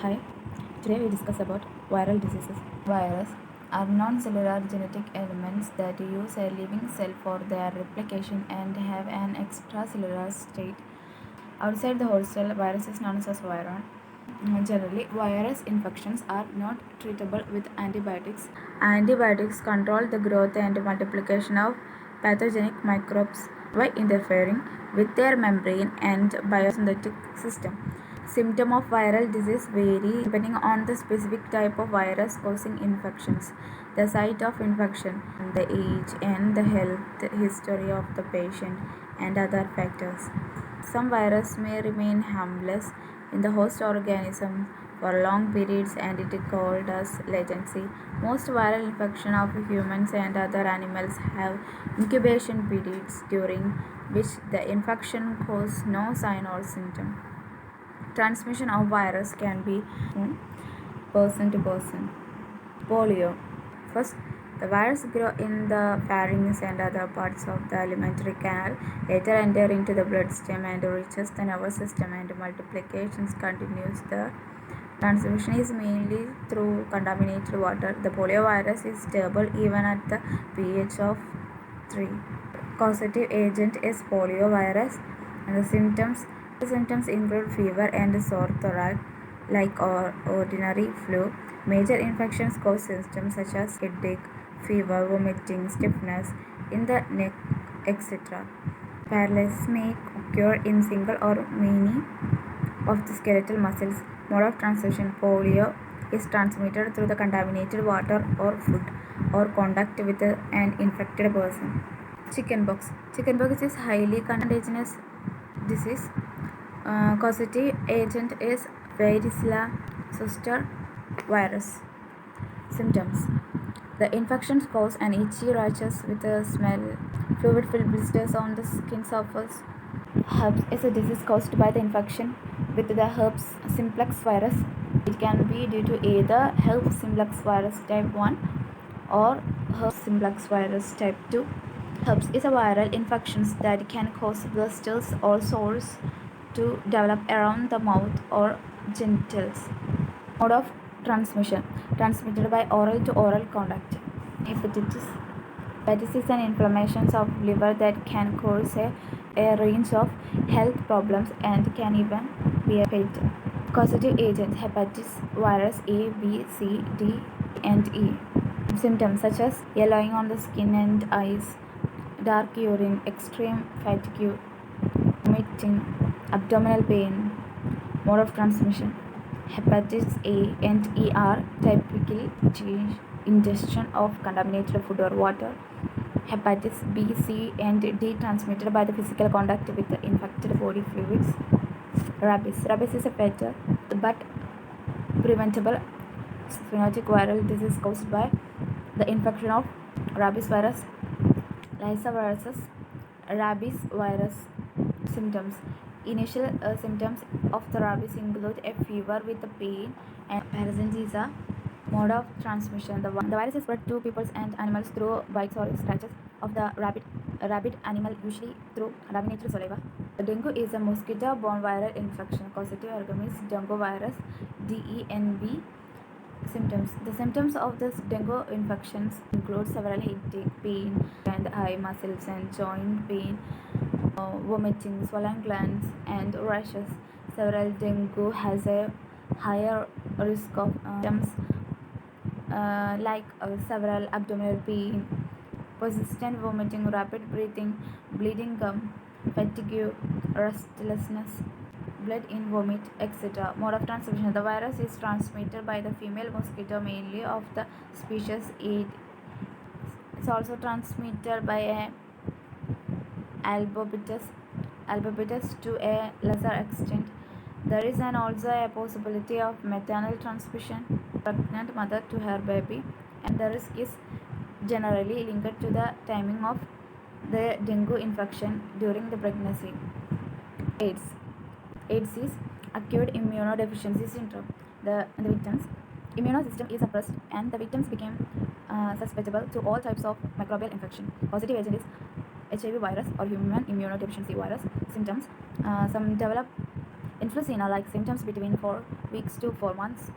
Hi, today we discuss about viral diseases. Viruses are non-cellular genetic elements that use a living cell for their replication and have an extracellular state. Outside the host cell, virus is known as viron. Generally, virus infections are not treatable with antibiotics. Antibiotics control the growth and multiplication of pathogenic microbes by interfering with their membrane and biosynthetic system. Symptoms of viral disease vary depending on the specific type of virus causing infections, the site of infection, the age, and the health history of the patient, and other factors. Some viruses may remain harmless in the host organism for long periods, and it is called as latency. Most viral infections of humans and other animals have incubation periods during which the infection causes no sign or symptom. Transmission of virus can be from person to person. Polio. First, the virus grow in the pharynx and other parts of the alimentary canal, later enter into the bloodstream and reaches the nervous system, and multiplications continues. The transmission is mainly through contaminated water. The polio virus is stable even at the pH of 3. Causative agent is poliovirus, and the symptoms include fever and sore thorax like ordinary flu. Major infections cause symptoms such as headache, fever, vomiting, stiffness in the neck, etc. Paralysis may occur in single or many of the skeletal muscles. Mode of transmission: polio is transmitted through the contaminated water or food or contact with an infected person. Chickenpox. Chickenpox is highly contagious disease. Causative agent is varicella zoster virus. Symptoms: the infections cause an itchy rashes with a smell, fluid-filled blisters on the skin surface. Herpes is a disease caused by the infection with the herpes simplex virus. It can be due to either herpes simplex virus type 1 or herpes simplex virus type 2. Herpes is a viral infection that can cause blisters or sores to develop around the mouth or genitals. Mode of transmission: transmitted by oral to oral contact. Hepatitis. Hepatitis is an inflammation of liver that can cause a range of health problems and can even be fatal. Causative agents: hepatitis virus A, B, C, D, and E. Symptoms such as yellowing on the skin and eyes, dark urine, extreme fatigue, vomiting, abdominal pain. Mode of transmission: hepatitis A and E are typical ingestion of contaminated food or water. Hepatitis B, C, and D transmitted by the physical contact with the infected body fluids. Rabies. Rabies is a fatal but preventable zoonotic viral disease caused by the infection of rabies virus. Lyssa viruses. Rabies virus. Symptoms: initial symptoms of the rabies include a fever with a pain and paresthesia. Mode of transmission: the virus is spread to people and animals through bites or scratches of the rabid animal, usually through contaminated saliva. Dengue is a mosquito-borne viral infection. Causative organism is dengue virus, DENV. Symptoms: the symptoms of this dengue infections include several headache, pain, and eye muscles and joint pain, vomiting, swollen glands, and rashes. Several dengue has a higher risk of symptoms like several abdominal pain, persistent vomiting, rapid breathing, bleeding gum, fatigue, restlessness, blood in vomit, etc. Mode of transmission: the virus is transmitted by the female mosquito, mainly of the species Aedes. It's also transmitted by a albobitus to a lesser extent. There is also a possibility of maternal transmission, pregnant mother to her baby, and the risk is generally linked to the timing of the dengue infection during the pregnancy. AIDS. AIDS is acute immunodeficiency syndrome. The victim's immune system is suppressed, and the victims became susceptible to all types of microbial infection. Causative agent is HIV virus or human immunodeficiency virus. Symptoms: some develop Influenza-like symptoms between 4 weeks to 4 months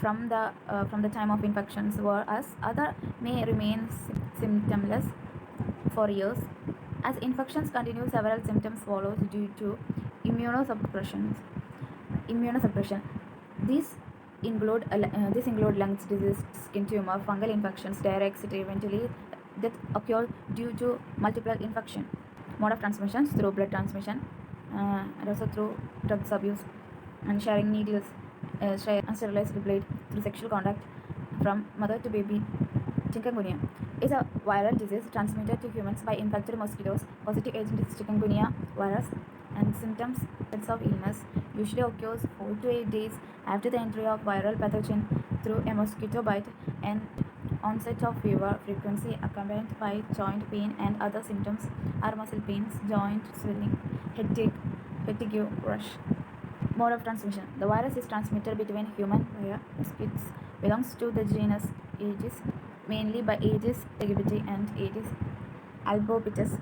from the time of infections, whereas other may remain symptomless for years. As infections continue, several symptoms follow due to immunosuppression. Immunosuppression. These include lung disease, skin tumor, fungal infections, diarrhea, etc. Eventually, death occur due to multiple infection. Mode of transmission through blood transmission, and also through drugs abuse and sharing needles, share unsterilized blade through sexual contact from mother to baby. Chikungunya is a viral disease transmitted to humans by infected mosquitoes. Positive agent is chikungunya virus, and symptoms of illness usually occurs 4 to 8 days after the entry of viral pathogen through a mosquito bite, and onset of fever, frequency accompanied by joint pain, and other symptoms are muscle pains, joint swelling, headache, fatigue, rash. Mode of transmission. The virus is transmitted between human via mosquitoes. Belongs to the genus Aedes, mainly by Aedes aegypti and Aedes albopictus.